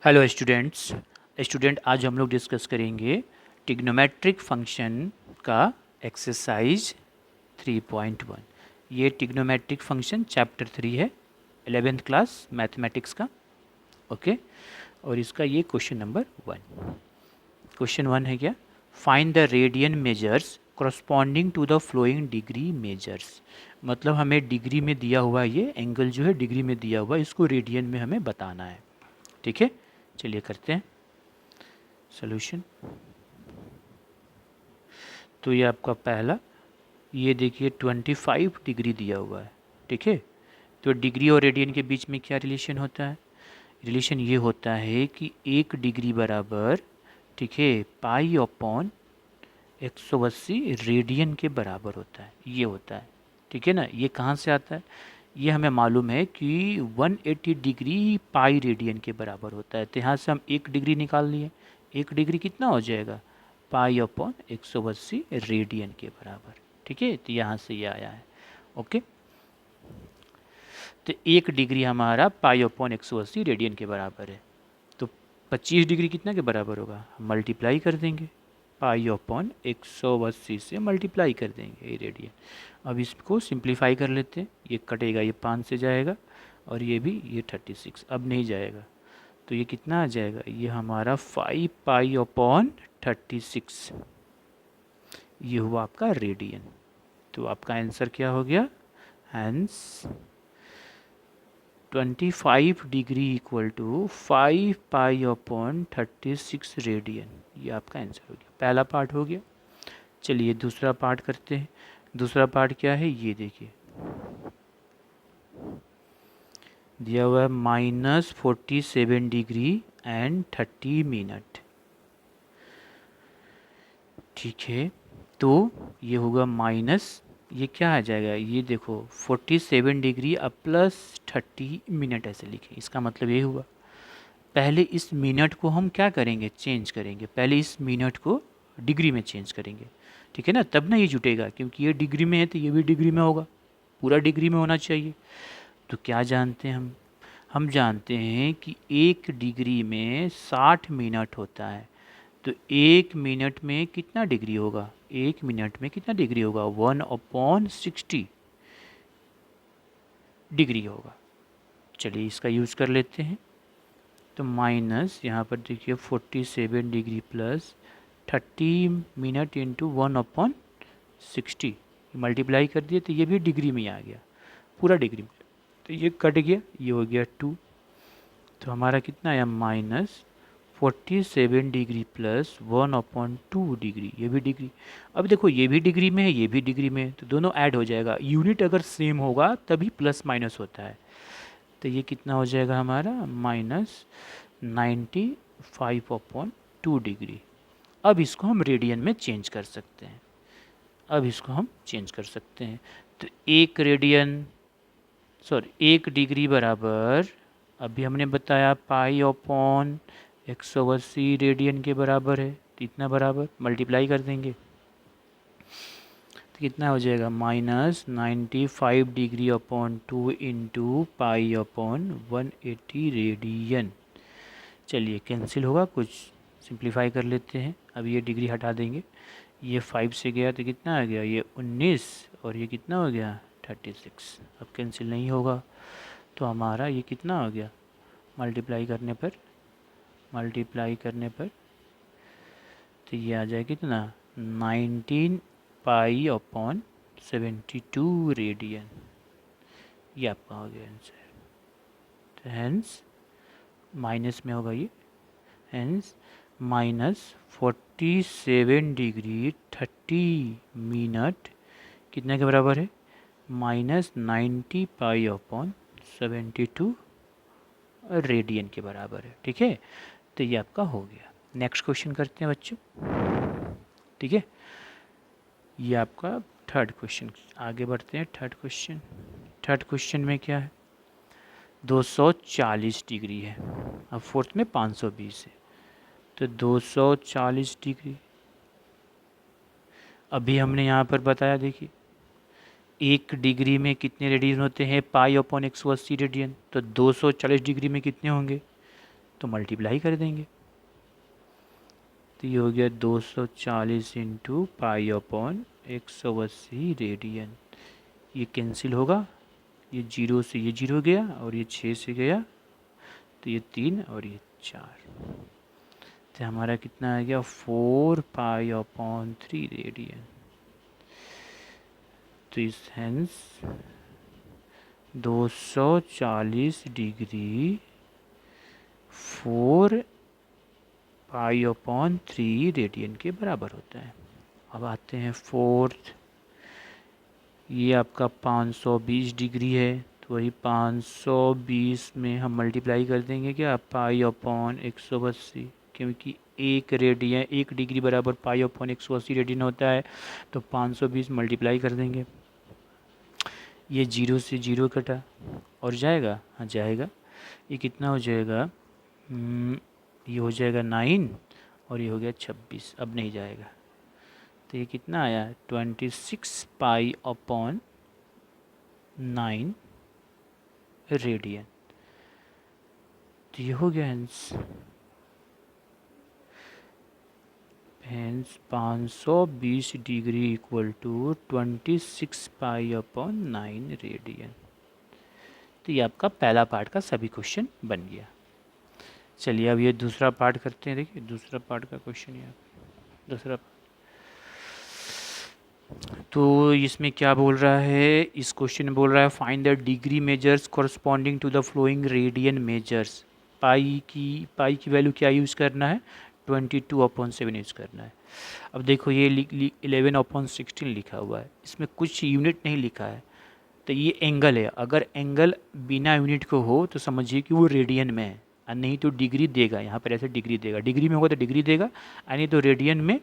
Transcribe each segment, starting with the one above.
Hello student आज हम लोग डिस्कस करेंगे ट्रिग्नोमेट्रिक फंक्शन का एक्सरसाइज 3.1। ये ट्रिग्नोमेट्रिक फंक्शन चैप्टर 3 है 11th क्लास मैथमेटिक्स का। ओके, और इसका ये क्वेश्चन नंबर 1। क्वेश्चन 1 है क्या, find the radian measures corresponding to the following degree measures. मतलब हमें डिग्री में दिया हुआ ये एंगल जो है डिग्री में दिया हुआ, इसको रेडियन में हमें बताना है। ठीक है, चलिए करते हैं सॉल्यूशन। तो ये आपका पहला, ये देखिए 25 डिग्री दिया हुआ है। ठीक है, तो डिग्री और रेडियन के बीच में क्या रिलेशन होता है? रिलेशन ये होता है कि 1 डिग्री बराबर, ठीक है, पाई अपॉन 180 रेडियन के बराबर होता है, ये होता है। ठीक है ना, ये कहाँ से आता है? ये हमें मालूम है कि 180 डिग्री पाई रेडियन के बराबर होता है, तो यहाँ से हम 1 डिग्री निकाल लिए। 1 डिग्री कितना हो जाएगा? पाई अपॉन 180 रेडियन के बराबर। ठीक है, तो यहाँ से ये आया है। ओके, तो 1 डिग्री हमारा पाई अपॉन 180 रेडियन के बराबर है। तो 25 डिग्री कितना के बराबर होगा? हम मल्टीप्लाई कर देंगे, पाई अपॉन 180 से मल्टीप्लाई कर देंगे ये रेडियन। अब इसको सिंप्लीफाई कर लेते हैं, ये कटेगा, ये 5 से जाएगा, और ये भी, ये 36 अब नहीं जाएगा। तो ये कितना आ जाएगा? ये हमारा 5 पाई अपॉन 36, ये हुआ आपका रेडियन। तो आपका आंसर क्या हो गया? Hence 25 degree equal to 5 pi upon 36 radian, ये आपका आंसर हो गया। पहला पार्ट हो गया। चलिए दूसरा पार्ट करते हैं। दूसरा पार्ट क्या है, ये देखिए दिया हुआ है -47 डिग्री एंड 30 मिनट। ठीक है, तो ये होगा माइनस, ये क्या आ जाएगा? ये देखो 47 डिग्री अब प्लस 30 मिनट ऐसे लिखे, इसका मतलब ये हुआ पहले इस मिनट को हम क्या करेंगे? चेंज करेंगे। पहले इस मिनट को डिग्री में चेंज करेंगे। ठीक है ना, तब ना ये जुटेगा, क्योंकि ये डिग्री में है तो ये भी डिग्री में होगा, पूरा डिग्री में होना चाहिए। तो क्या जानते हैं हम जानते हैं कि 1 डिग्री में 60 मिनट होता है। तो 1 मिनट में कितना डिग्री होगा? 1 मिनट में कितना डिग्री होगा? 1/60 डिग्री होगा। चलिए इसका यूज़ कर लेते हैं। तो माइनस यहाँ पर देखिए 47 degree plus 30 minute into 1/60, multiply कर दिए तो ये भी डिग्री में ही आ गया, पूरा डिग्री में। तो ये कट गया, ये हो गया 2। तो हमारा कितना आया? -47 डिग्री प्लस 1/2 डिग्री, ये भी डिग्री। अब देखो ये भी डिग्री में है, ये भी डिग्री में है, तो दोनों ऐड हो जाएगा। यूनिट अगर सेम होगा तभी प्लस माइनस होता है। तो ये कितना हो जाएगा हमारा? -95/2 डिग्री। अब इसको हम रेडियन में चेंज कर सकते हैं। अब इसको हम चेंज कर सकते हैं। तो 1 डिग्री बराबर, अभी हमने बताया पाई अपॉन 180 रेडियन के बराबर है, तो इतना बराबर मल्टीप्लाई कर देंगे तो कितना हो जाएगा? -95 degree upon 2 into pi upon 180 radian. चलिए कैंसिल होगा, कुछ सिंप्लीफाई कर लेते हैं। अब ये डिग्री हटा देंगे, ये 5 से गया तो कितना आ गया? ये 19, और ये कितना हो गया? 36। अब कैंसिल नहीं होगा, तो हमारा ये कितना हो गया? मल्टीप्लाई करने पर तो ये आ जाए कितना? 19 पाई अपॉन 72 रेडियन, ये आपका हो गया आंसर। तो हैंस माइनस में होगा ये, हैंस -47 डिग्री 30 मिनट कितने के बराबर है? -90 पाई अपॉन 72 रेडियन के बराबर है। ठीक है, तो ये आपका हो गया। नेक्स्ट क्वेश्चन करते हैं बच्चों। ठीक है, ये आपका थर्ड क्वेश्चन। आगे बढ़ते हैं। थर्ड क्वेश्चन में क्या है? 240 डिग्री है, अब फोर्थ में 520 है, तो 240 डिग्री। अभी हमने यहाँ पर बताया, देखिए 1 डिग्री में कितने रेडियन होते हैं? Pi upon 180 radian. तो 240 डिग्री में कितने होंगे? तो मल्टीप्लाई कर देंगे। तो ये हो गया 240 इंटू पाई अपॉन 180 रेडियन। ये कैंसिल होगा, ये 0 से ये 0 गया और ये 6 से गया, तो ये 3 और ये 4। तो हमारा कितना आ गया 4 पाई अपॉन 3 रेडियन। तो इस hence 240 degree 4 pi upon 3 radian के बराबर होता है। अब आते हैं फोर्थ, ये आपका 520 डिग्री है, तो वही 520 में हम मल्टीप्लाई कर देंगे क्या, पाई अपॉन 180, क्योंकि एक डिग्री बराबर पाई अपॉन 180 रेडियन होता है। तो 520 मल्टीप्लाई कर देंगे, ये 0 से 0 कटा और जाएगा, हाँ जाएगा। ये कितना हो जाएगा, ये हो जाएगा 9 और ये हो गया 26, अब नहीं जाएगा। तो ये कितना आया 26 पाई अपॉन 9 रेडियन। तो ये हो गया hence 520 degree equal to 26 pi upon 9 radian. तो ये आपका पहला पार्ट का सभी क्वेश्चन बन गया। चलिए अब ये दूसरा पार्ट करते हैं। देखिए दूसरा पार्ट का क्वेश्चन है, दूसरा तो इसमें क्या बोल रहा है, इस क्वेश्चन में बोल रहा है find the degree measures corresponding to the following radian measures. Pi की वैल्यू क्या यूज़ करना है, 22/7 यूज़ करना है। अब देखो ये 11/16 लिखा हुआ है, इसमें कुछ यूनिट नहीं लिखा है। तो ये एंगल है, अगर एंगल बिना यूनिट को हो तो समझिए कि वो रेडियन में है, और नहीं तो डिग्री देगा, यहाँ पर ऐसे डिग्री देगा, डिग्री में होगा तो डिग्री देगा, और नहीं तो रेडियन में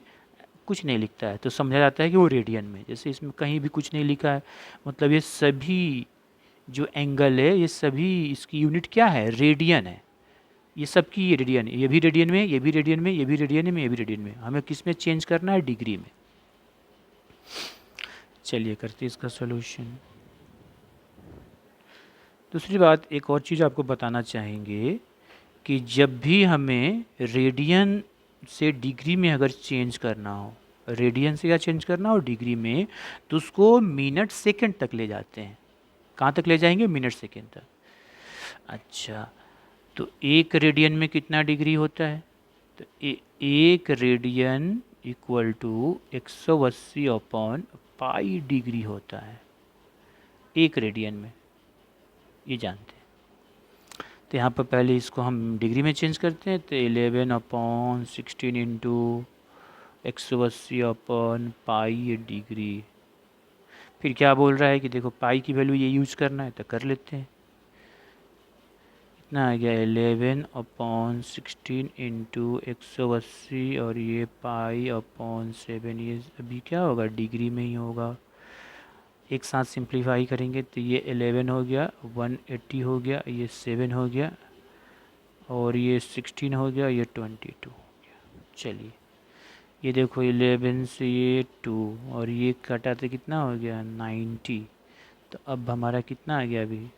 कुछ नहीं लिखता है तो समझा जाता है कि वो रेडियन में। जैसे इसमें कहीं भी कुछ नहीं लिखा है, मतलब ये सभी जो एंगल है ये सभी इसकी यूनिट क्या है, रेडियन है। ये सब की ये रेडियन है, ये भी रेडियन में, ये भी रेडियन में, ये भी रेडियन में, ये भी रेडियन में। हमें किस में चेंज करना है, डिग्री में। चलिए करते हैं इसका सोल्यूशन। दूसरी बात, एक और चीज़ आपको बताना चाहेंगे कि जब भी हमें रेडियन से डिग्री में अगर चेंज करना हो, रेडियन से क्या चेंज करना हो, डिग्री में, तो उसको मिनट सेकंड तक ले जाते हैं। कहाँ तक ले जाएंगे, मिनट सेकंड तक। अच्छा, तो एक रेडियन में कितना डिग्री होता है, तो एक radian equal to 180 upon pi degree होता है एक रेडियन में, ये जानते हैं। तो यहाँ पर पहले इसको हम डिग्री में चेंज करते हैं, तो 11/16 इंटू 180 अपॉन पाई डिग्री। फिर क्या बोल रहा है कि देखो पाई की वैल्यू ये यूज करना है, तो कर लेते हैं। इतना आ गया 11/16 इंटू 180 और ये पाई अपॉन 7, ये अभी क्या होगा, डिग्री में ही होगा। एक साथ सिंप्लीफाई करेंगे तो ये 11 हो गया, 180 हो गया, ये 7 हो गया, और ये 16 हो गया, ये 22 हो गया। चलिए ये देखो 11 से ये 2 और ये कटा तो कितना हो गया 90। तो अब हमारा कितना आ गया, अभी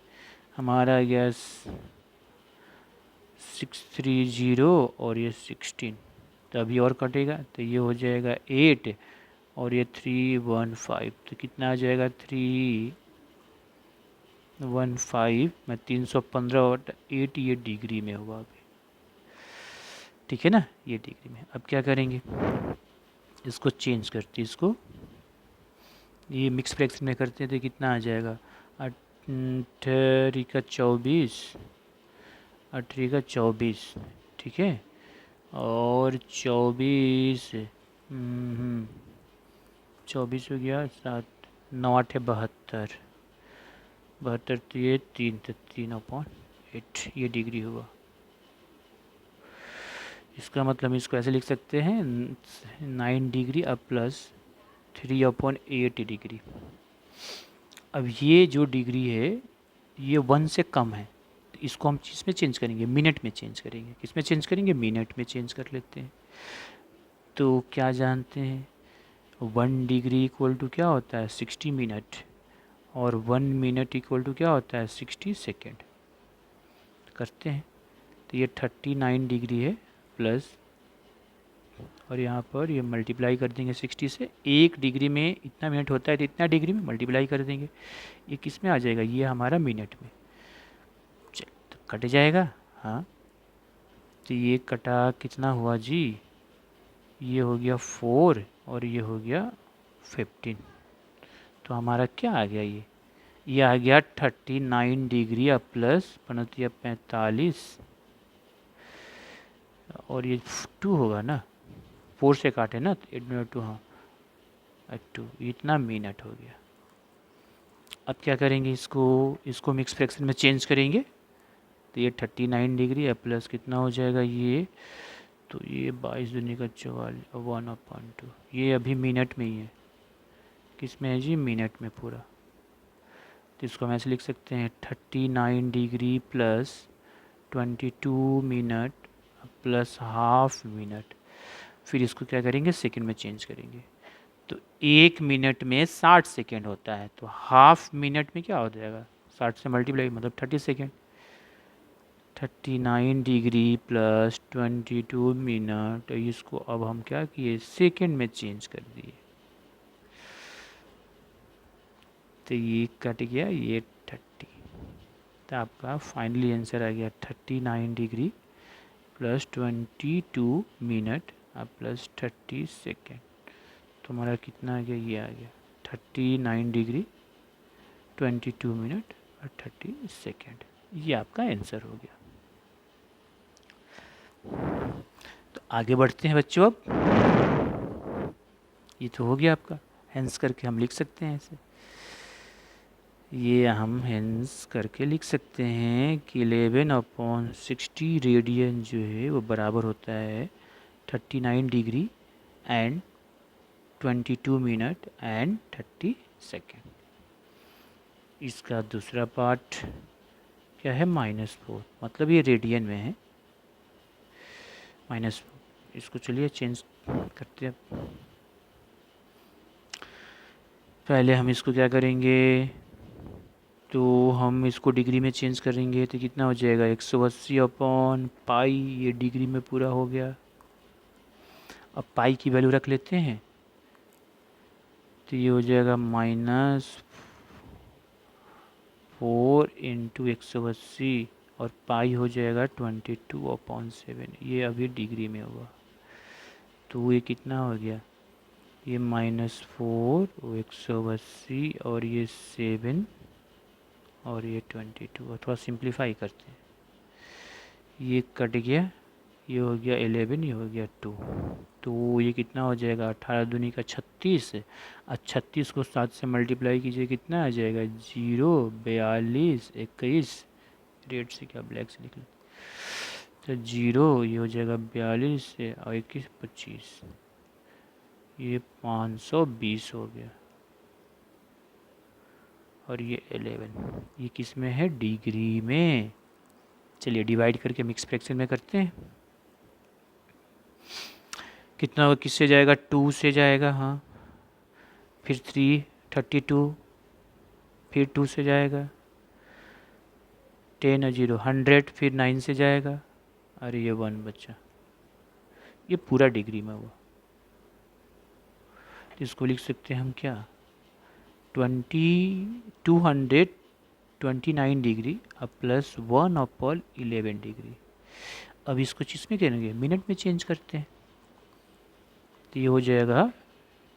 हमारा आ गया 630 और ये 16। तो अभी और कटेगा तो ये हो जाएगा 8 और ये 315। तो कितना आ जाएगा 315 में 315 और 8, ये डिग्री में हुआ अभी, ठीक है ना, ये डिग्री में। अब क्या करेंगे, इसको चेंज करते, इसको ये मिक्स फ्रैक्शन में करते हैं तो कितना आ जाएगा 8 का 24, 8 का 24, ठीक है, और 24 24 हो गया 7, 9 8 72, 72 तो ये 3, तो 3/8 ये डिग्री हुआ। इसका मतलब इसको ऐसे लिख सकते हैं 9 डिग्री अब प्लस 3/8 डिग्री। अब ये जो डिग्री है ये 1 से कम है, तो इसको हम किस में चेंज करेंगे, मिनट में चेंज करेंगे। किस में चेंज करेंगे, मिनट में चेंज कर लेते हैं। तो क्या जानते हैं 1 डिग्री इक्वल टू क्या होता है 60 मिनट, और 1 मिनट इक्वल टू क्या होता है 60 सेकेंड। करते हैं तो ये 39 डिग्री है प्लस, और यहाँ पर ये मल्टीप्लाई कर देंगे 60 से। 1 डिग्री में इतना मिनट होता है तो इतना डिग्री में मल्टीप्लाई कर देंगे। ये किस में आ जाएगा, ये हमारा मिनट में। चल तो कट जाएगा। हाँ, तो ये कटा कितना हुआ जी, ये हो गया 4 और ये हो गया 15। तो हमारा क्या आ गया, ये आ गया 39 डिग्री अब प्लस बनती 45, और ये 2 होगा ना, 4 से काटे ना तो 8 हाँ 2, इतना मिनट हो गया। अब क्या करेंगे, इसको मिक्स फ्रैक्शन में चेंज करेंगे। तो ये 39 डिग्री अब प्लस कितना हो जाएगा ये, तो ये 22 दूनी का 44 1/2, ये अभी मिनट में ही है। किस में है जी, मिनट में पूरा। तो इसको हम ऐसे लिख सकते हैं 39 degree plus 22 minute plus half minute. फिर इसको क्या करेंगे, सेकंड में चेंज करेंगे। तो 1 मिनट में 60 सेकेंड होता है, तो हाफ मिनट में क्या हो जाएगा, 60 से मल्टीप्लाई मतलब 30 सेकेंड। 39 डिग्री प्लस 22 मिनट, इसको अब हम क्या किए, सेकेंड में चेंज कर दिए। तो ये कट गया, ये 30। तो आपका फाइनली आंसर आ गया 39 डिग्री प्लस 22 मिनट और प्लस 30 सेकेंड। तो हमारा कितना आ गया, ये आ गया 39 डिग्री 22 मिनट और 30 सेकेंड। ये आपका आंसर हो गया। तो आगे बढ़ते हैं बच्चों। अब ये तो हो गया आपका, हेंस करके हम लिख सकते हैं ऐसे। ये हम हेंस करके लिख सकते हैं कि 11/60 रेडियन जो है वो बराबर होता है 39 degree and 22 minute and 30 second. इसका दूसरा पार्ट क्या है, -4, मतलब ये रेडियन में है -4। इसको चलिए चेंज करते हैं। पहले हम इसको क्या करेंगे, तो हम इसको डिग्री में चेंज करेंगे तो कितना हो जाएगा 180/पाई, ये डिग्री में पूरा हो गया। अब पाई की वैल्यू रख लेते हैं, तो ये हो जाएगा -4 इंटू 180 और पाई हो जाएगा 22/7। ये अभी डिग्री में होगा, तो ये कितना हो गया, ये -4 180 और ये 7 और ये 22। अथवा सिंप्लीफाई करते हैं, ये कट गया, ये हो गया 11, ये हो गया 2। तो ये कितना हो जाएगा, 18 दूनी का 36। और 36 को 7 से मल्टीप्लाई कीजिए, कितना आ जाएगा 0 42 21। रेड से क्या ब्लैक से लिख लें, तो 0 ये हो जाएगा 42 से और 21 25, ये 520 हो गया। और ये 11, ये किस में है, डिग्री में। चलिए डिवाइड करके मिक्स फ्रैक्शन में करते हैं। कितना होगा, किससे जाएगा, 2 से जाएगा, हाँ। फिर 3 32, फिर 2 से जाएगा 10 और 0 100, फिर 9 से जाएगा, अरे ये 1 बचा। ये पूरा डिग्री में हुआ। तो इसको लिख सकते हैं हम क्या, 229 डिग्री अब प्लस 1/11 डिग्री। अब इसको किस में करेंगे, मिनट में चेंज करते हैं। तो ये हो जाएगा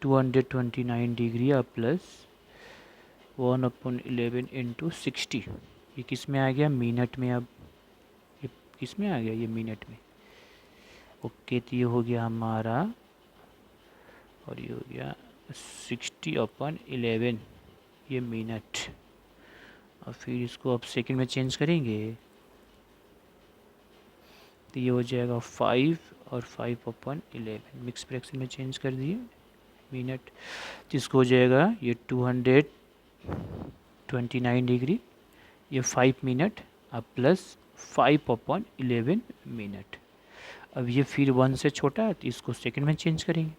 229 डिग्री अब प्लस 1/11 इंटू 60। ये किस में आ गया, मिनट में। अब ये किस में आ गया, ये मिनट में। ओके, तो ये हो गया हमारा, और ये हो गया 60/11, ये मिनट। और फिर इसको अब सेकंड में चेंज करेंगे, तो ये हो जाएगा 5 और 5/11। मिक्स फ्रैक्शन में चेंज कर दिए मिनट, तो इसको हो जाएगा ये 229 डिग्री, ये 5 मिनट अब प्लस 5/11 मिनट। अब ये फिर 1 से छोटा है तो इसको सेकंड में चेंज करेंगे।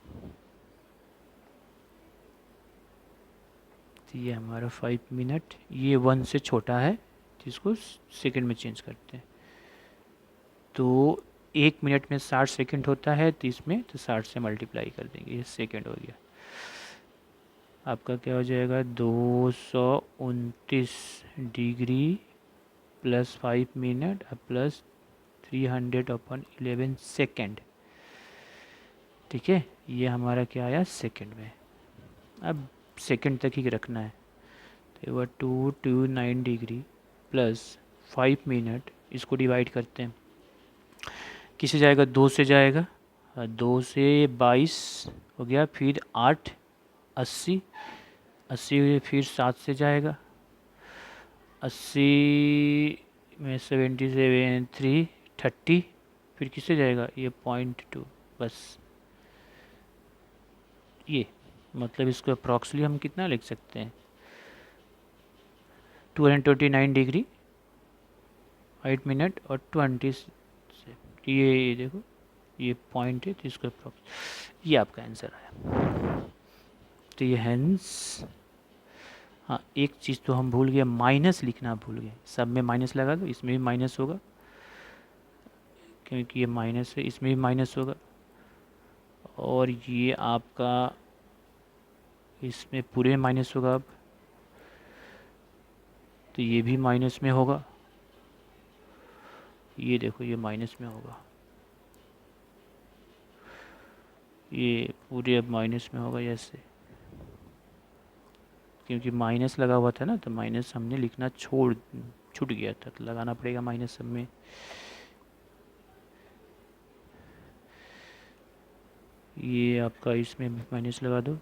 तो ये हमारा 5 मिनट, ये 1 से छोटा है तो इसको सेकंड में चेंज करते हैं। तो 1 मिनट में 60 सेकंड होता है, तो इसमें तो 60 से मल्टीप्लाई कर देंगे, ये सेकंड हो गया। आपका क्या हो जाएगा, 229 degree plus 5 minute plus 300/11 second. ठीक है, ये हमारा क्या आया सेकंड में। अब सेकंड तक ही रखना है, तो वह 229 डिग्री प्लस 5 मिनट, इसको डिवाइड करते हैं, किससे जाएगा, 2 से जाएगा, 2 से 22 हो गया, फिर 8 80, 80 फिर 7 से जाएगा, 80 में 77 330, फिर किससे जाएगा, ये 0.2, बस ये मतलब इसको अप्रॉक्सली हम कितना लिख सकते हैं, 229 डिग्री 8 मिनट और 20 से, ये देखो ये पॉइंट है, तो इसको अप्रॉक्स, ये आपका आंसर आया। तो ये हैंस, हाँ एक चीज़ तो हम भूल गए, माइनस लिखना भूल गए, सब में माइनस लगा दो, इसमें भी माइनस होगा क्योंकि ये माइनस है, इसमें भी माइनस होगा, और ये आपका इसमें पूरे में माइनस होगा। अब तो ये भी माइनस में होगा, ये देखो ये माइनस में होगा, ये पूरे अब माइनस में होगा ऐसे, क्योंकि माइनस लगा हुआ था ना, तो माइनस हमने लिखना छूट गया था, तो लगाना पड़ेगा माइनस सब में। ये आपका इसमें माइनस लगा दो,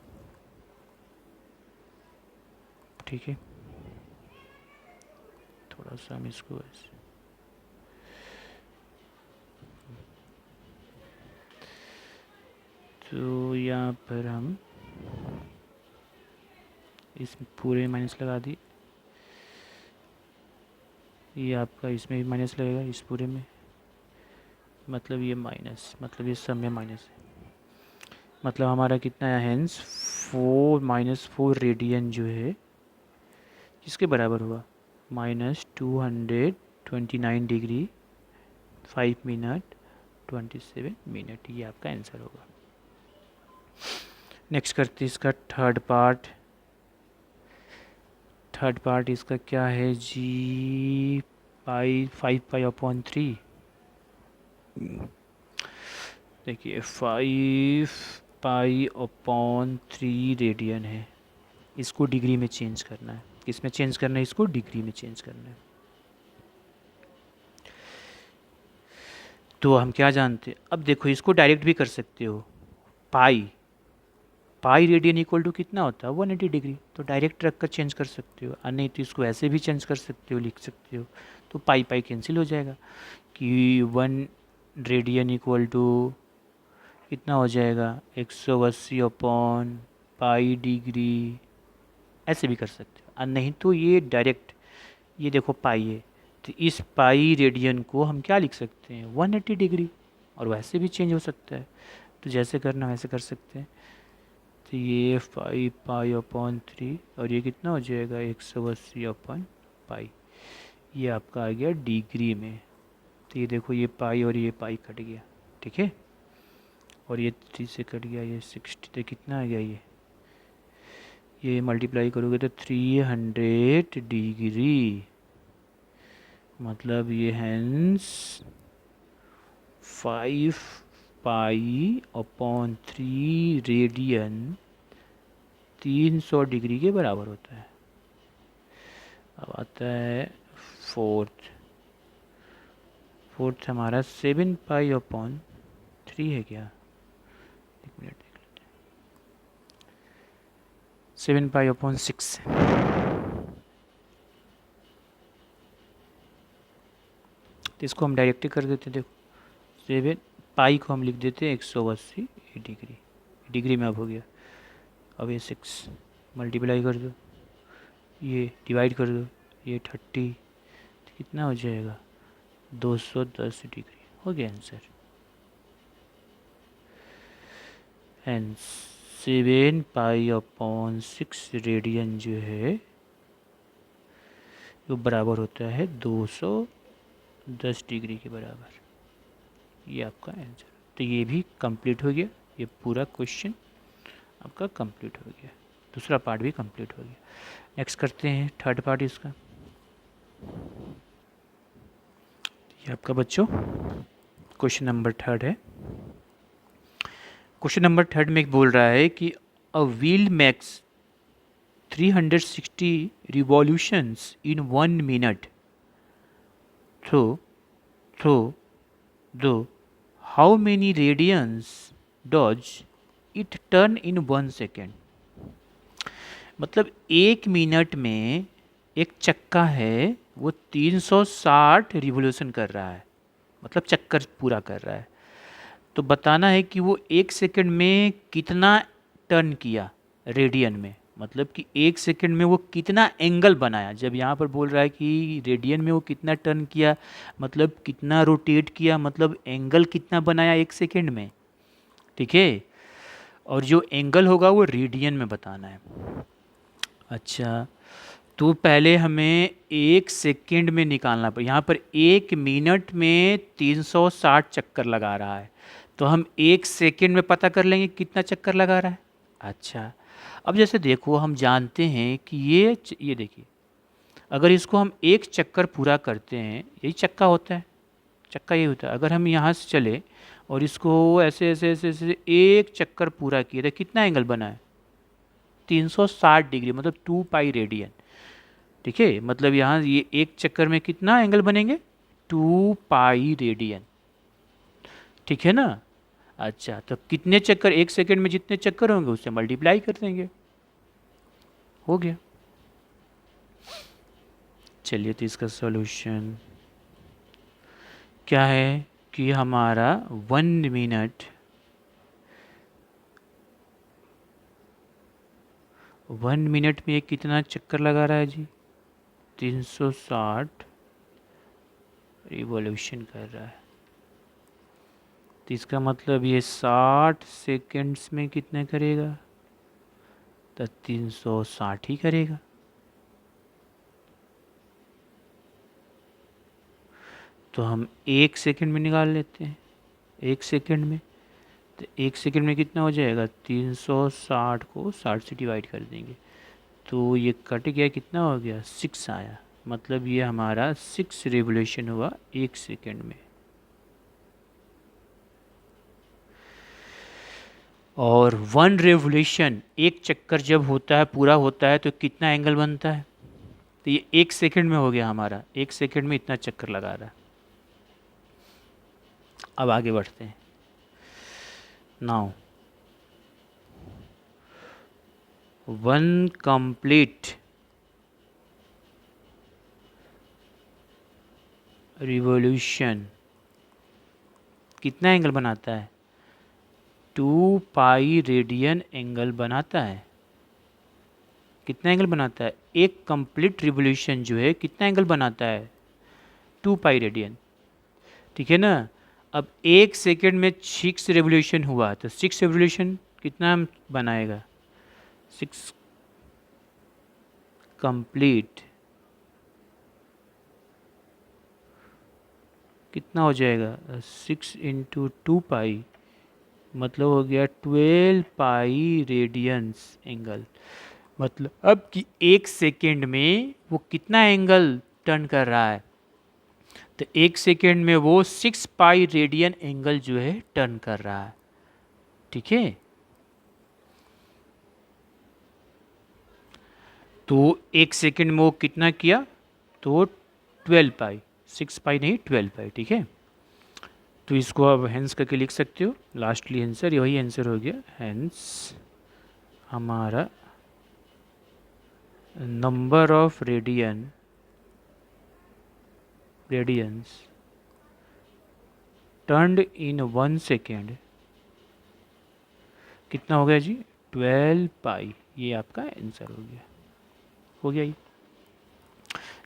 ठीक है, थोड़ा सा हम इसको ऐसे, तो यहाँ पर हम इस पूरे में माइनस लगा दी, ये आपका इसमें भी माइनस लगेगा इस पूरे में, मतलब ये माइनस, मतलब ये सब में माइनस है, मतलब हमारा कितना है हैंस 4 - 4 रेडियन जो है किसके बराबर हुआ, -229 डिग्री 5 मिनट 27 मिनट, ये आपका आंसर होगा। नेक्स्ट करते हैं इसका थर्ड पार्ट इसका क्या है जी, 5π/3, देखिए 5π/3 रेडियन है, इसको डिग्री में चेंज करना है, किस में चेंज करना है, इसको डिग्री में चेंज करना है। तो हम क्या जानते हैं, अब देखो इसको डायरेक्ट भी कर सकते हो, पाई रेडियन इक्वल टू कितना होता है 180 डिग्री, तो डायरेक्ट रख कर चेंज कर सकते हो, और नहीं तो इसको ऐसे भी चेंज कर सकते हो, लिख सकते हो, तो पाई कैंसिल हो जाएगा, कि 1 रेडियन इक्वल टू कितना हो जाएगा 180/π डिग्री, ऐसे भी कर सकते हो, और नहीं तो ये डायरेक्ट, ये देखो पाई है, तो इस पाई रेडियन को हम क्या लिख सकते हैं 180 डिग्री, और वैसे भी चेंज हो सकता है, तो जैसे करना वैसे कर सकते हैं। तो ये 5π/3 और ये कितना हो जाएगा 180/π, ये आपका आ गया डिग्री में, तो ये देखो ये पाई और ये पाई कट गया, ठीक है, और ये 3 से कट गया, ये 60, तो कितना आ गया ये मल्टीप्लाई करोगे तो 300 डिग्री, मतलब ये हैंस 5π/3 रेडियन 300 डिग्री के बराबर होता है। अब आता है फोर्थ हमारा 7π/3 है क्या, एक मिनट देख लेते हैं, 7π/6, तो इसको हम डायरेक्ट कर देते हैं, देखो 7 पाई को हम लिख देते हैं 180 डिग्री, डिग्री में अब हो गया, अब ये 6 मल्टीप्लाई कर दो, ये डिवाइड कर दो, ये 30, तो कितना हो जाएगा 210 डिग्री, हो गया आंसर। एंड 7π/6 रेडियन जो है वो बराबर होता है 210 डिग्री के बराबर। ये आपका आंसर। तो ये भी कंप्लीट हो गया, ये पूरा क्वेश्चन आपका कंप्लीट हो गया, दूसरा पार्ट भी कंप्लीट हो गया। नेक्स्ट करते हैं थर्ड पार्ट इसका। ये आपका बच्चों क्वेश्चन नंबर थर्ड है। क्वेश्चन नंबर थर्ड में बोल रहा है कि a wheel makes 360 revolutions in 1 minute through the how many radians does it turn in 1 second। मतलब 1 मिनट में एक चक्का है वो 360 रिवोल्यूशन कर रहा है, मतलब चक्कर पूरा कर रहा है। तो बताना है कि वो 1 सेकंड में कितना टर्न किया रेडियन में, मतलब कि 1 सेकंड में वो कितना एंगल बनाया। जब यहाँ पर बोल रहा है कि रेडियन में वो कितना टर्न किया, मतलब कितना रोटेट किया, मतलब एंगल कितना बनाया 1 सेकंड में, ठीक है। और जो एंगल होगा वो रेडियन में बताना है। अच्छा, तो पहले हमें 1 सेकंड में निकालना पड़ेगा। यहाँ पर 1 मिनट में 360 चक्कर लगा रहा है, तो हम 1 सेकंड में पता कर लेंगे कितना चक्कर लगा रहा है। अच्छा, अब जैसे देखो हम जानते हैं कि ये देखिए, अगर इसको हम एक चक्कर पूरा करते हैं, यही चक्का होता है, चक्का यही होता है। अगर हम यहाँ से चले और इसको ऐसे ऐसे ऐसे ऐसे एक चक्कर पूरा किए तो कितना एंगल बना है 360 डिग्री, मतलब 2 पाई रेडियन, ठीक है। मतलब यहाँ ये एक चक्कर में कितना एंगल बनेंगे 2 पाई रेडियन, ठीक है ना। अच्छा, तो कितने चक्कर 1 सेकंड में जितने चक्कर होंगे उससे मल्टीप्लाई कर देंगे, हो गया। चलिए, तो इसका सॉल्यूशन क्या है कि हमारा 1 मिनट 1 मिनट में कितना चक्कर लगा रहा है जी 360 रिवॉल्यूशन कर रहा है। तो इसका मतलब ये 60 सेकंड्स में कितने करेगा, तो 360 ही करेगा। तो हम 1 सेकंड में निकाल लेते हैं, 1 सेकंड में, तो 1 सेकंड में कितना हो जाएगा 360 को 60 से डिवाइड कर देंगे, तो ये कट गया, कितना हो गया 6 आया। मतलब ये हमारा 6 रिवोल्यूशन हुआ 1 सेकंड में। और 1 रेवोल्यूशन, एक चक्कर जब होता है पूरा होता है तो कितना एंगल बनता है, तो ये 1 सेकंड में हो गया हमारा, 1 सेकंड में इतना चक्कर लगा रहा है। अब आगे बढ़ते हैं। नाउ 1 कंप्लीट रिवोल्यूशन कितना एंगल बनाता है 2 पाई रेडियन एंगल बनाता है। कितना एंगल बनाता है, एक कंप्लीट रिवोल्यूशन जो है कितना एंगल बनाता है 2 पाई रेडियन, ठीक है ना। अब 1 सेकंड में 6 रेवोल्यूशन हुआ, तो 6 रेवोल्यूशन कितना बनाएगा 6 कंप्लीट, कितना हो जाएगा 6 इंटू 2 पाई, मतलब हो गया 12 पाई रेडियंस एंगल। मतलब अब कि 1 सेकंड में वो कितना एंगल टर्न कर रहा है, तो 1 सेकंड में वो 6 पाई रेडियन एंगल जो है टर्न कर रहा है, ठीक है। तो 1 सेकंड में वो कितना किया, तो 12 पाई, 6 पाई नहीं 12 पाई, ठीक है। तो इसको अब हेंस करके लिख सकते हो, लास्टली आंसर यही आंसर हो गया। हेंस हमारा number of radians turned in 1 second कितना हो गया जी 12 पाई, ये आपका आंसर हो गया ये।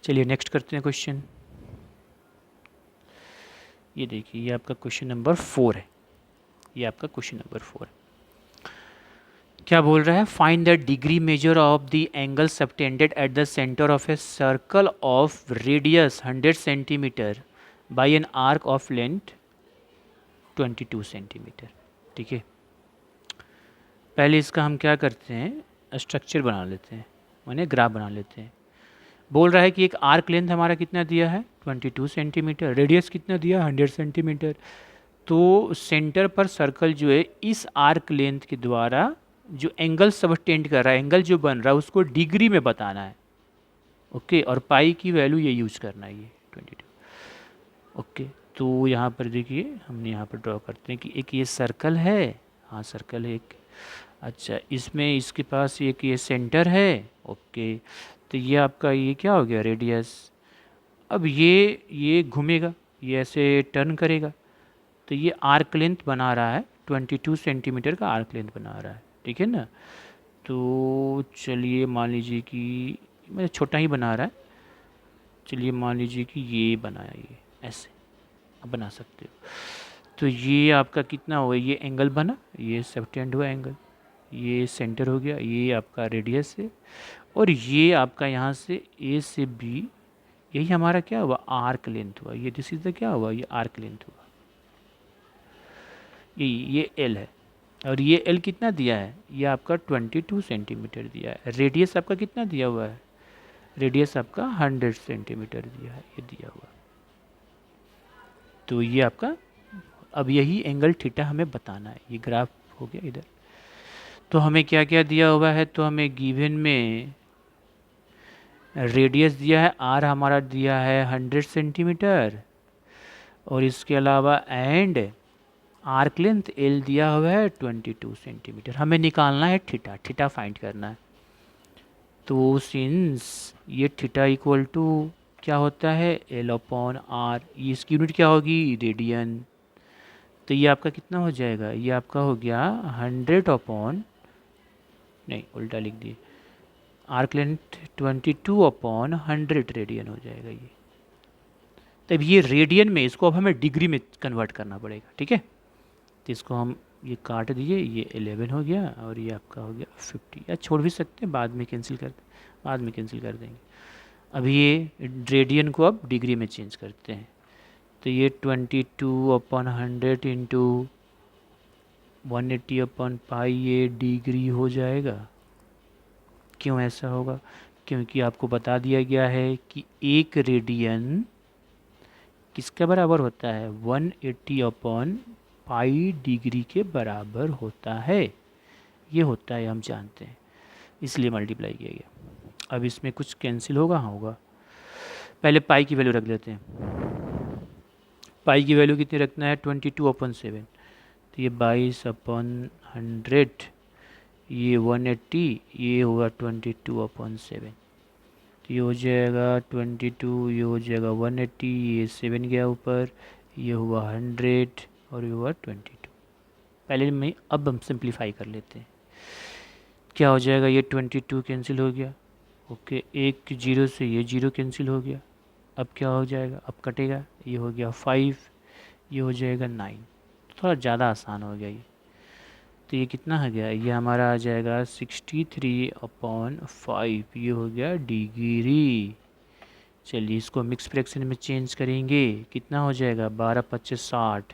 चलिए नेक्स्ट करते हैं क्वेश्चन। ये देखिए, ये आपका क्वेश्चन नंबर 4 है, ये आपका क्वेश्चन नंबर 4 है। क्या बोल रहा है, find the degree measure of the angle subtended at the centre of a circle of radius 100 centimetre bye an arc of length 22 centimetre. ठीक है, पहले इसका हम क्या करते हैं, स्ट्रक्चर बना लेते हैं, माने ग्राफ बना लेते हैं। बोल रहा है कि एक आर्क लेंथ हमारा कितना दिया है 22 सेंटीमीटर, रेडियस कितना दिया 100 सेंटीमीटर। तो सेंटर पर सर्कल जो है इस आर्क लेंथ के द्वारा जो एंगल सबटेंड कर रहा है, एंगल जो बन रहा है उसको डिग्री में बताना है। ओके, और पाई की वैल्यू ये यूज़ करना है, ये 22। ओके, तो यहाँ पर देखिए हमने यहाँ पर ड्रॉ करते हैं कि एक ये सर्कल है, हाँ सर्कल है एक। अच्छा, इसमें इसके पास एक ये सेंटर है। ओके, तो ये आपका ये क्या हो गया रेडियस। अब ये घूमेगा, ये ऐसे टर्न करेगा, तो ये आर्क लेंथ बना रहा है 22 सेंटीमीटर का आर्क लेंथ बना रहा है। ठीक है ना, तो चलिए मान लीजिए कि मैं छोटा ही बना रहा है, चलिए मान लीजिए कि ये बनाया, ये ऐसे आप बना सकते हो। तो ये आपका कितना हुआ, ये एंगल बना, ये सबटेंड हुआ एंगल, ये सेंटर हो गया, ये आपका रेडियस है, और ये आपका यहाँ से ए से बी, यही हमारा क्या हुआ आर्क लेंथ हुआ। ये दिस इज द क्या हुआ, ये आर्क लेंथ हुआ। ये एल है, और ये एल कितना दिया है, ये आपका 22 सेंटीमीटर दिया है। रेडियस आपका कितना दिया हुआ है, रेडियस आपका 100 सेंटीमीटर दिया है, ये दिया हुआ। तो ये आपका, अब यही एंगल थीटा हमें बताना है। ये ग्राफ हो गया इधर। तो हमें क्या क्या दिया हुआ है, तो हमें गिवन में रेडियस दिया है, आर हमारा दिया है 100 सेंटीमीटर, और इसके अलावा एंड आर्क लेंथ एल दिया हुआ है 22 सेंटीमीटर। हमें निकालना है थीटा, थीटा फाइंड करना है। तो सिंस ये थीटा इक्वल टू क्या होता है एल अपॉन आर, ये इसकी यूनिट क्या होगी रेडियन। तो ये आपका कितना हो जाएगा, ये आपका हो गया 100 अपॉन, नहीं उल्टा लिख दिए, आर्क लेंथ 22 अपॉन 100 रेडियन हो जाएगा ये। तब ये रेडियन में, इसको अब हमें डिग्री में कन्वर्ट करना पड़ेगा। ठीक है, तो इसको हम ये काट दिए, ये 11 हो गया, और ये आपका हो गया 50, या छोड़ भी सकते हैं, बाद में कैंसिल कर देंगे। अब ये रेडियन को अब डिग्री में चेंज करते हैं। तो ये 22 अपॉन 100 इंटू 180 अपॉन पाई, ये डिग्री हो जाएगा। क्यों ऐसा होगा, क्योंकि आपको बता दिया गया है कि एक रेडियन किसके बराबर होता है 180 अपॉन पाई डिग्री के बराबर होता है। ये होता है, हम जानते हैं, इसलिए मल्टीप्लाई किया गया। अब इसमें कुछ कैंसिल होगा, हाँ होगा। पहले पाई की वैल्यू रख लेते हैं। पाई की वैल्यू कितनी रखना है 22 अपॉन 7, तो ये 22 अपॉन 100, ये 180, ये होगा 22 अपॉन 7, तो ये हो जाएगा 22, ये हो जाएगा 180, ये 7 गया ऊपर, ये हुआ 100, और ये हुआ 22। पहले में अब हम सिंप्लीफाई कर लेते हैं। क्या हो जाएगा, ये 22 कैंसिल हो गया। ओके, एक जीरो से ये जीरो कैंसिल हो गया। अब क्या हो जाएगा, अब कटेगा, ये हो गया 5, ये हो जाएगा 9। थोड़ा ज़्यादा आसान हो गया ये। तो ये कितना हो गया, ये हमारा आ जाएगा 63 अपॉन 5, ये हो गया डिग्री। चलिए इसको मिक्स फ्रैक्शन में चेंज करेंगे, कितना हो जाएगा 12 25 60,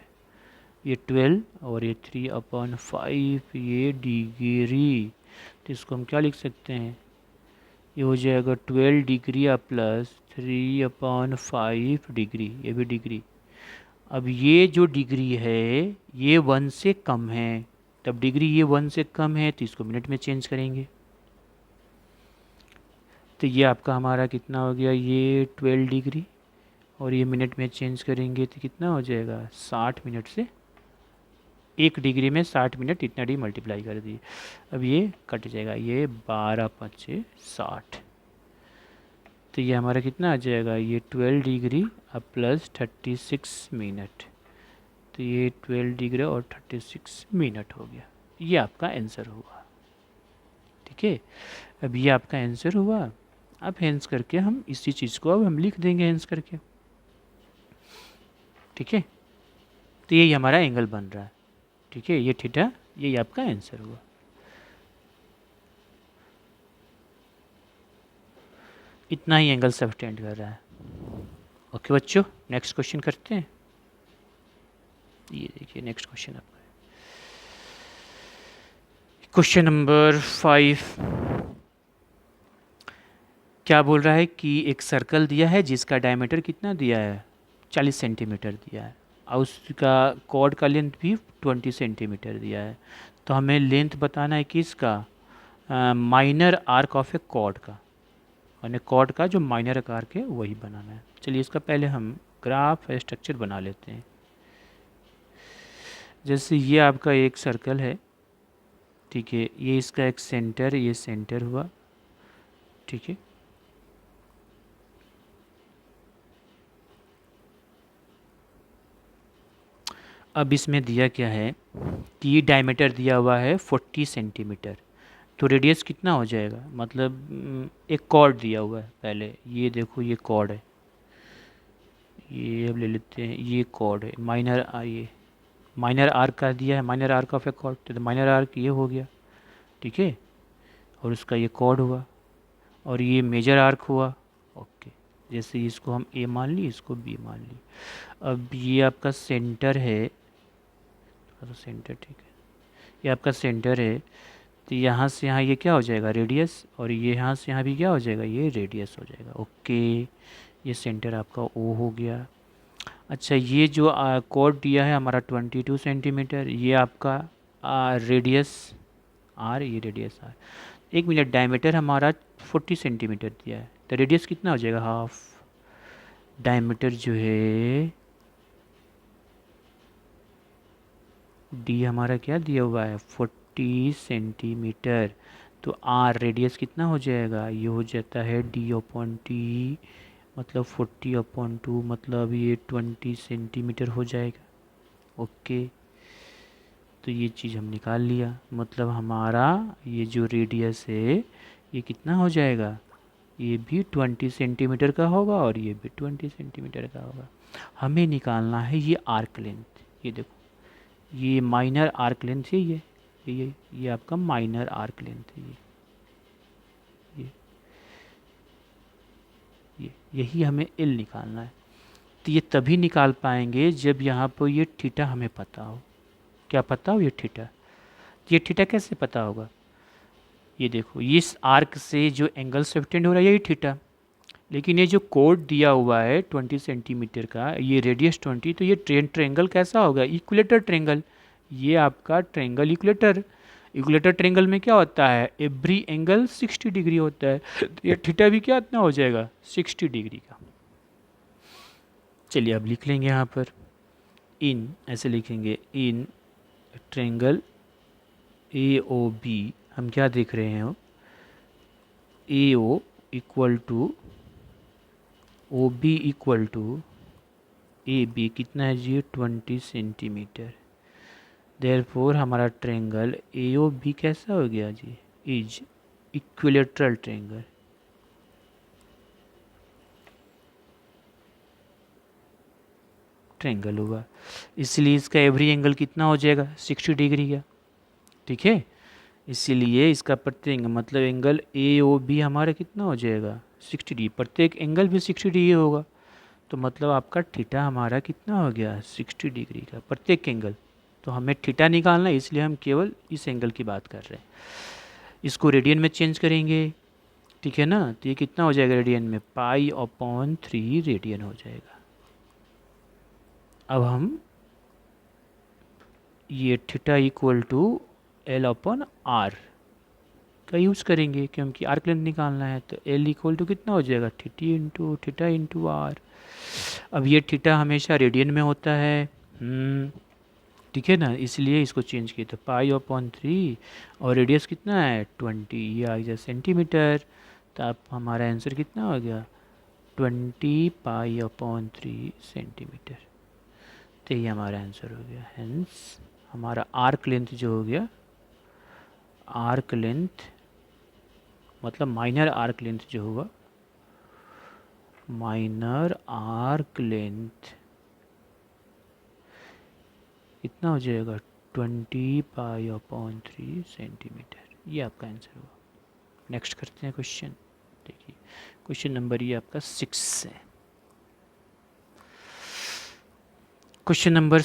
ये 12, और ये 3 अपॉन 5, ये डिग्री। तो इसको हम क्या लिख सकते हैं, ये हो जाएगा 12 डिग्री प्लस 3 अपॉन 5 डिग्री, ये भी डिग्री। अब ये जो डिग्री है ये 1 से कम है, तब डिग्री ये 1 से कम है, तो इसको मिनट में चेंज करेंगे। तो ये आपका हमारा कितना हो गया, ये 12 डिग्री, और ये मिनट में चेंज करेंगे तो कितना हो जाएगा 60 मिनट से, 1 डिग्री में 60 मिनट, इतना डी मल्टीप्लाई कर दिए। अब ये कट जाएगा, ये 12 5 60, तो ये हमारा कितना आ जाएगा, ये 12 डिग्री अब प्लस 36 मिनट, तो ये 12 डिग्री और 36 मिनट हो गया। ये आपका आंसर हुआ। ठीक है, अब ये आपका आंसर हुआ। अब हेंस करके हम इसी चीज़ को अब हम लिख देंगे हेंस करके। ठीक है, तो यही हमारा एंगल बन रहा है। ठीक है, ये थीटा, यही आपका आंसर हुआ। इतना ही एंगल सबटेंड कर रहा है। ओके बच्चों, नेक्स्ट क्वेश्चन करते हैं। ये देखिए नेक्स्ट क्वेश्चन आपका क्वेश्चन नंबर 5। क्या बोल रहा है कि एक सर्कल दिया है जिसका डायमीटर कितना दिया है, 40 सेंटीमीटर दिया है, और उसका कॉर्ड का लेंथ भी 20 सेंटीमीटर दिया है। तो हमें लेंथ बताना है किसका, minor arc of a chord का, यानी कॉर्ड का जो माइनर आकार के वही बनाना है। चलिए इसका पहले हम ग्राफ स्ट्रक्चर बना लेते हैं। जैसे ये आपका एक सर्कल है, ठीक है, ये इसका एक सेंटर, ये सेंटर हुआ, ठीक है। अब इसमें दिया क्या है कि डायमीटर दिया हुआ है 40 सेंटीमीटर, तो रेडियस कितना हो जाएगा, मतलब एक कॉर्ड दिया हुआ है, पहले ये देखो ये कॉर्ड है, ये अब ले लेते हैं, ये कॉर्ड है माइनर ये माइनर आर्क का दिया है, minor arc of a chord, तो माइनर आर्क ये हो गया, ठीक है, और उसका ये कॉर्ड हुआ, और ये मेजर आर्क हुआ, ओके। जैसे इसको हम ए मान ली, इसको बी मान ली। अब ये आपका सेंटर है, थोड़ा सा सेंटर, ठीक है, ये आपका सेंटर है, तो यहाँ से यहाँ ये क्या हो जाएगा रेडियस, और ये यहाँ से यहाँ भी क्या हो जाएगा, ये रेडियस हो जाएगा, ओके। ये सेंटर आपका ओ हो गया। अच्छा, ये जो कोड दिया है हमारा 22 सेंटीमीटर, ये आपका रेडियस आर, ये रेडियस आर। 1 मिनट, डायमीटर हमारा 40 सेंटीमीटर दिया है, तो रेडियस कितना हो जाएगा, हाफ। डायमीटर जो है डी हमारा क्या दिया हुआ है 40 सेंटीमीटर, तो आर रेडियस कितना हो जाएगा, ये हो जाता है डी अपॉन टी, मतलब 40 अपॉन 2, मतलब ये 20 सेंटीमीटर हो जाएगा, ओके। तो ये चीज़ हम निकाल लिया, मतलब हमारा ये जो रेडियस है ये कितना हो जाएगा, ये भी 20 सेंटीमीटर का होगा, और ये भी 20 सेंटीमीटर का होगा। हमें निकालना है ये आर्क लेंथ, ये देखो ये माइनर आर्क लेंथ है, ये आपका माइनर आर्क लेंथ है, ये यही हमें एल निकालना है। तो ये तभी निकाल पाएंगे जब यहाँ पर ये थीटा हमें पता हो। क्या पता हो, ये थीटा कैसे पता होगा, ये देखो इस आर्क से जो एंगल सब्टेंड हो रहा है यही थीटा, लेकिन ये जो कोड दिया हुआ है 20 सेंटीमीटर का, ये रेडियस 20, तो ये ट्रेंगल कैसा होगा, इक्विलेटर ट्रेंगल। ये आपका ट्रेंगल इक्विलेटर, इक्विलेटर ट्रेंगल में क्या होता है, एवरी एंगल 60 डिग्री होता है, तो ये थीटा भी क्या इतना हो जाएगा 60 डिग्री का। चलिए अब लिख लेंगे यहाँ पर, इन ऐसे लिखेंगे, in triangle A O B, हम क्या देख रहे हैं, A O equal to O B equal to A B, कितना है जी 20 सेंटीमीटर। देयरफॉर हमारा ट्रेंगल ए ओ बी कैसा हो गया जी, इज इक्विलेटरल ट्रेंगल। ट्रेंगल हुआ, इसलिए इसका एवरी एंगल कितना हो जाएगा 60 डिग्री का, ठीक है। इसीलिए इसका प्रत्येक मतलब एंगल ए ओ बी हमारा कितना हो जाएगा 60 डिग्री, प्रत्येक एंगल भी 60 डिग्री होगा, तो मतलब आपका थीटा हमारा कितना हो गया 60 डिग्री का प्रत्येक एंगल। तो हमें थीटा निकालना है, इसलिए हम केवल इस एंगल की बात कर रहे हैं। इसको रेडियन में चेंज करेंगे, ठीक है ना, तो ये कितना हो जाएगा रेडियन में, पाई अपॉन 3 रेडियन हो जाएगा। अब हम ये theta equal to L upon R का यूज़ करेंगे, क्योंकि आर्क लेंथ निकालना है, तो एल इक्वल टू कितना हो जाएगा थीटा इंटू आर। अब ये थीटा हमेशा रेडियन में होता है, ठीक है ना, इसलिए इसको चेंज किया, तो पाई अपॉन 3, और रेडियस कितना है 20, ये आ गया सेंटीमीटर। तो अब हमारा आंसर कितना हो गया 20 पाई अपॉन 3 सेंटीमीटर। तो ये हमारा आंसर हो गया। हेंस हमारा आर्क लेंथ जो हो गया, आर्क लेंथ मतलब माइनर आर्क लेंथ जो होगा, माइनर आर्क लेंथ कितना हो जाएगा 20 पाई अपॉन 3 सेंटीमीटर। ये आपका आंसर हुआ। नेक्स्ट करते हैं क्वेश्चन। देखिए क्वेश्चन नंबर ये आपका 6 है। क्वेश्चन नंबर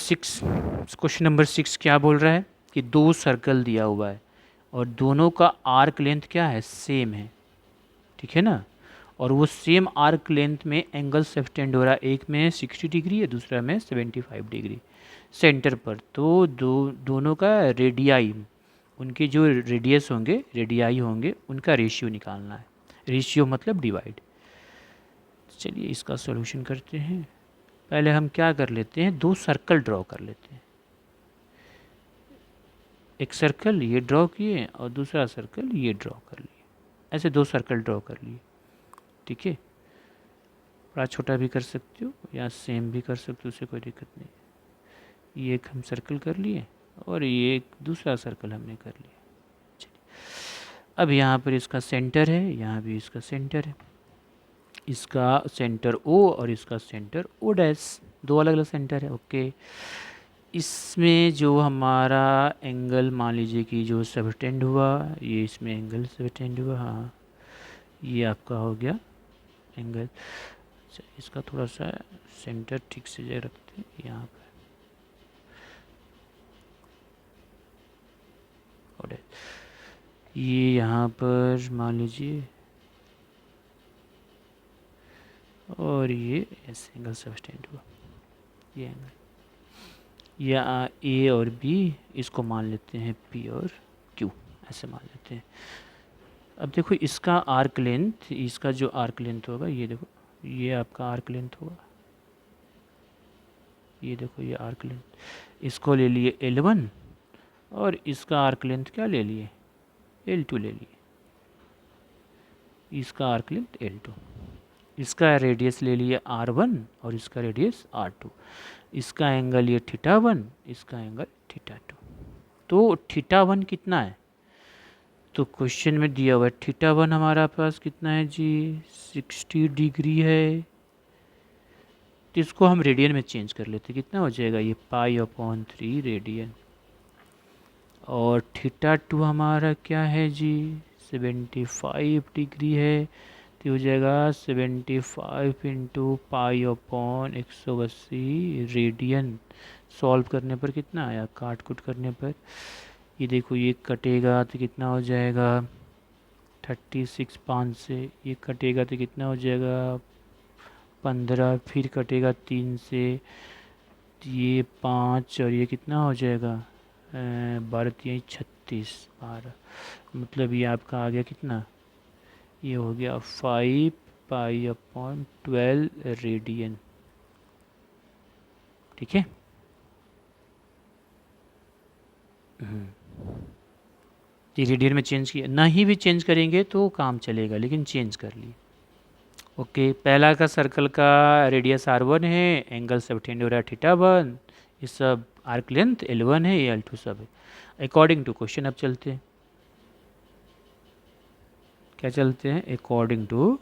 6 क्या बोल रहा है कि दो सर्कल दिया हुआ है और दोनों का आर्क लेंथ क्या है, सेम है, ठीक है ना। और वो सेम आर्क लेंथ में एंगल सब्टेंड हो रहा है, एक में 60 डिग्री है दूसरा में 75 डिग्री सेंटर पर। तो दोनों का रेडियाई, उनके जो रेडियस होंगे, रेडियाई होंगे, उनका रेशियो निकालना है। रेशियो मतलब डिवाइड। चलिए इसका सॉल्यूशन करते हैं। पहले हम क्या कर लेते हैं, दो सर्कल ड्रॉ कर लेते हैं। एक सर्कल ये ड्रॉ किए और दूसरा सर्कल ये ड्रॉ कर लिए। ऐसे दो सर्कल ड्रॉ कर लिए, ठीक है। बड़ा छोटा भी कर सकते हो या सेम भी कर सकते हो, उससे कोई दिक्कत नहीं। ये एक हम सर्कल कर लिए और ये एक दूसरा सर्कल हमने कर लिया। चलिए अब यहाँ पर इसका सेंटर है, यहाँ भी इसका सेंटर है। इसका सेंटर ओ और इसका सेंटर ओ डैश, दो अलग अलग सेंटर है, ओके। इसमें जो हमारा एंगल मान लीजिए कि जो सबटेंड हुआ, ये इसमें एंगल सबटेंड हुआ, हाँ ये आपका हो गया एंगल। अच्छा इसका थोड़ा सा सेंटर ठीक से जगह रखते हैं यहाँ पर, और ये यहाँ पर मान लीजिए, और ये ऐसे एंगल सबटेंड हुआ, ये एंगल, या ए और बी, इसको मान लेते हैं पी और क्यू, ऐसे मान लेते हैं। अब देखो इसका आर्क लेंथ, इसका जो आर्क लेंथ होगा, ये देखो ये आपका आर्क लेंथ होगा, ये देखो ये आर्क लेंथ, इसको ले लिए L1 और इसका आर्क लेंथ क्या ले लिए, L2 ले लिए, इसका आर्क लेंथ L2, इसका रेडियस ले लिए R1 और इसका रेडियस R2, इसका एंगल ये θ1, इसका एंगल θ2। तो θ1 कितना है, तो क्वेश्चन में दिया हुआ है θ1 हमारा पास कितना है जी, 60 डिग्री है। तो इसको हम रेडियन में चेंज कर लेते, कितना हो जाएगा ये π/3 रेडियन। और θ2 हमारा क्या है जी, 75 डिग्री है, तो हो जाएगा 75 इंटू π/180 रेडियन। सॉल्व करने पर कितना आया, काट कुट करने पर, ये देखो ये कटेगा तो कितना हो जाएगा 36, 5 से ये कटेगा तो कितना हो जाएगा 15, फिर कटेगा 3 से, ये 5 और ये कितना हो जाएगा 12, 36, 12, मतलब ये आपका आ गया कितना, ये हो गया 5π/12 रेडियन, ठीक है। ये रेडियन में चेंज किया, नहीं भी चेंज करेंगे तो काम चलेगा, लेकिन चेंज कर लिए, ओके। पहला का सर्कल का रेडियस R1 है, एंगल सबटेंड हो रहा है θ1, ये सब आर्क लेंथ L1 है, ये L2 सब है। अकॉर्डिंग टू क्वेश्चन अब चलते हैं, क्या चलते हैं, अकॉर्डिंग टू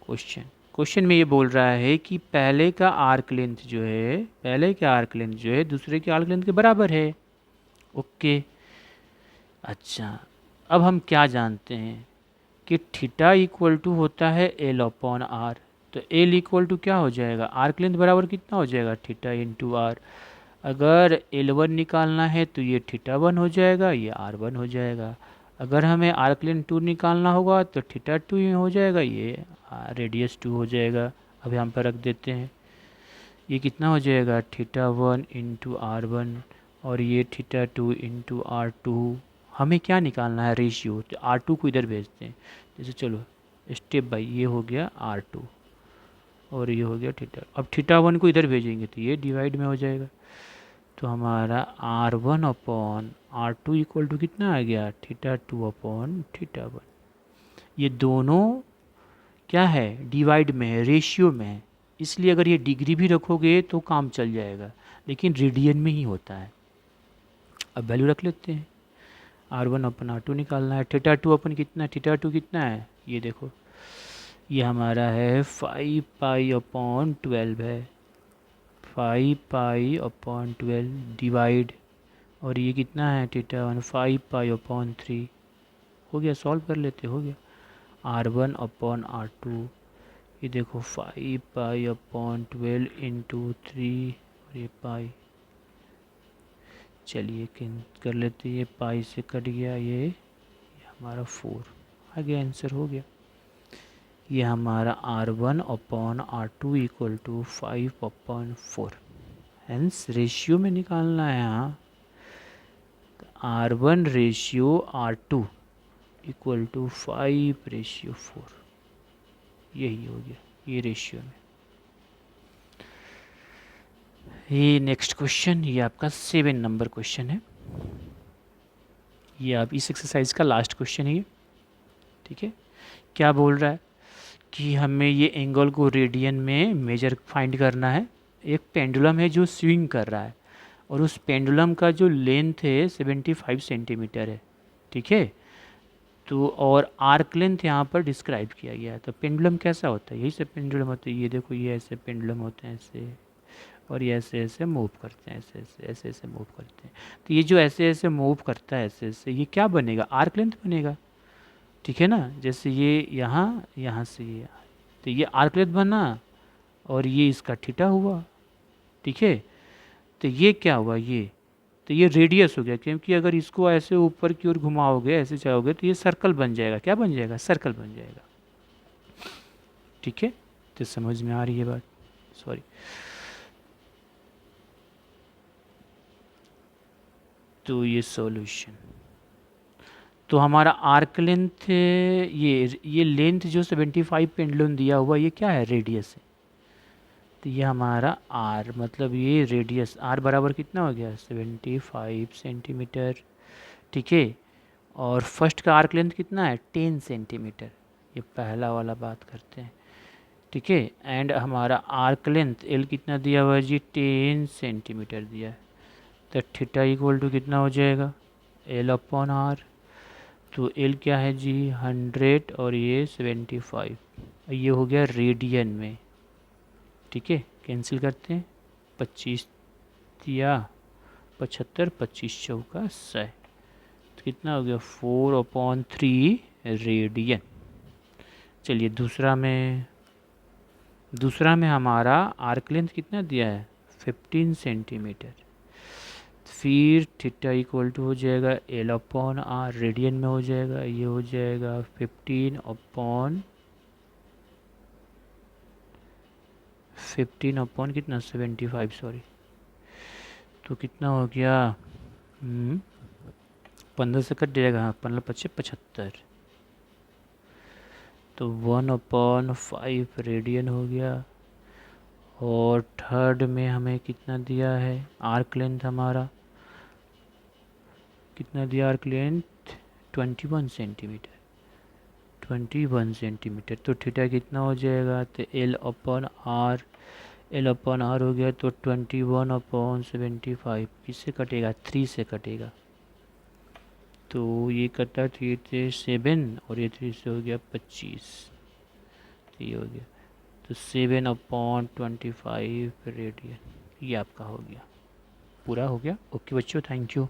क्वेश्चन। क्वेश्चन में ये बोल रहा है कि पहले का आर्क लेंथ जो है, पहले का आर्क लेंथ जो है दूसरे के आर्क लेंथ के बराबर है, ओके। अच्छा अब हम क्या जानते हैं कि थीटा इक्वल टू होता है L/R, तो L इक्वल टू क्या हो जाएगा, आर्क लेंथ बराबर कितना हो जाएगा थीटा इंटू आर। अगर L1 निकालना है तो ये θ1 हो जाएगा, ये R1 हो जाएगा। अगर हमें आर्क लेंथ 2 निकालना होगा तो θ2 ही हो जाएगा, ये रेडियस 2 हो जाएगा। अब यहाँ पर रख देते हैं, ये कितना हो जाएगा θ1 इंटू R1 और ये θ2 इंटू R2। हमें क्या निकालना है, रेशियो, तो R2 को इधर भेजते हैं। जैसे चलो स्टेप बाय, ये हो गया R2 और ये हो गया θ। अब θ1 को इधर भेजेंगे तो ये डिवाइड में हो जाएगा, तो हमारा R1/R2 इक्वल टू कितना आ गया, θ2/θ1। ये दोनों क्या है, डिवाइड में है, रेशियो में है, इसलिए अगर ये डिग्री भी रखोगे तो काम चल जाएगा, लेकिन रेडियन में ही होता है। अब वैल्यू रख लेते हैं, R1/R2 निकालना है, θ2 अपन कितना, θ2 कितना है, ये देखो ये हमारा है 5π/12 है, 5π/12 डिवाइड, और ये कितना है θ1, 5π/3 हो गया। सॉल्व कर लेते, हो गया R1/R2 ये देखो 5π/12 इंटू 3 और ये पाई, चलिए कर लेते, ये पाई से कट गया, ये हमारा 4 आगे आंसर हो गया। ये हमारा R1/R2 equal to 5/4। Hence ratio में निकालना है यहाँ, R1 ratio R2 equal to 5/4, यही हो गया ये रेशियो में। ये नेक्स्ट क्वेश्चन, ये आपका 7 नंबर क्वेश्चन है। ये आप इस एक्सरसाइज का लास्ट क्वेश्चन है ये, ठीक है। क्या बोल रहा है कि हमें ये एंगल को रेडियन में मेजर फाइंड करना है। एक पेंडुलम है जो स्विंग कर रहा है और उस पेंडुलम का जो लेंथ है 75 सेंटीमीटर है, ठीक है। तो और आर्क लेंथ यहाँ पर डिस्क्राइब किया गया है। तो पेंडुलम कैसा होता है, यही सब पेंडुलम होते हैं। ये देखो ये ऐसे पेंडुलम होते हैं ऐसे, और ये ऐसे ऐसे मूव करते हैं, ऐसे ऐसे ऐसे ऐसे मूव करते हैं। तो ये जो ऐसे ऐसे मूव करता है ऐसे ऐसे, ये क्या बनेगा, आर्क लेंथ बनेगा, ठीक है ना। जैसे ये यहाँ यहाँ से ये, तो ये आर्क लेंथ बना और ये इसका थीटा हुआ, ठीक है। तो ये क्या हुआ, ये तो ये रेडियस हो गया, क्योंकि अगर इसको ऐसे ऊपर की ओर घुमाओगे, ऐसे जाओगे, तो ये सर्कल बन जाएगा। क्या बन जाएगा, सर्कल बन जाएगा, ठीक है। तो समझ में आ रही है बात, सॉरी। तो ये सॉल्यूशन, तो हमारा आर्क लेंथ, ये लेंथ जो 75 पेंडुलम दिया हुआ, ये क्या है, रेडियस है। तो ये हमारा आर, मतलब ये रेडियस आर बराबर कितना हो गया, 75 सेंटीमीटर, ठीक है। और फर्स्ट का आर्क लेंथ कितना है, 10 सेंटीमीटर, ये पहला वाला बात करते हैं, ठीक है। एंड हमारा आर्क लेंथ एल कितना दिया हुआ है जी, 10 सेंटीमीटर दिया है। तो थीटा इक्वल टू कितना हो जाएगा, L/R। तो एल क्या है जी, 100 और ये 75, ये हो गया रेडियन में, ठीक है। कैंसिल करते हैं, 25 या 75, 25 चौका 100, तो कितना हो गया, 4/3 रेडियन। चलिए दूसरा में हमारा आर्क लेंथ कितना दिया है, 15 सेंटीमीटर। फिर थीटा इक्वल टू हो जाएगा L/R, रेडियन में हो जाएगा, ये हो जाएगा 15 कितना, 75, सॉरी। तो कितना हो गया, 15 से कट जाएगा, हाँ 15 × 5 = 75, तो 1/5 रेडियन हो गया। और थर्ड में हमें कितना दिया है, आर्क लेंथ हमारा कितना दिया, आर्क लेंथ 21 सेंटीमीटर, 21 सेंटीमीटर। तो थीटा कितना हो जाएगा, तो L/R, L/R हो गया, तो 21/75, किससे कटेगा, 3 से कटेगा। तो ये कटा 3 से 7 और ये 3 से हो गया 25, तो ये हो गया, तो 7/25 रेडियन, ये आपका हो गया, पूरा हो गया। ओके बच्चों, थैंक यू।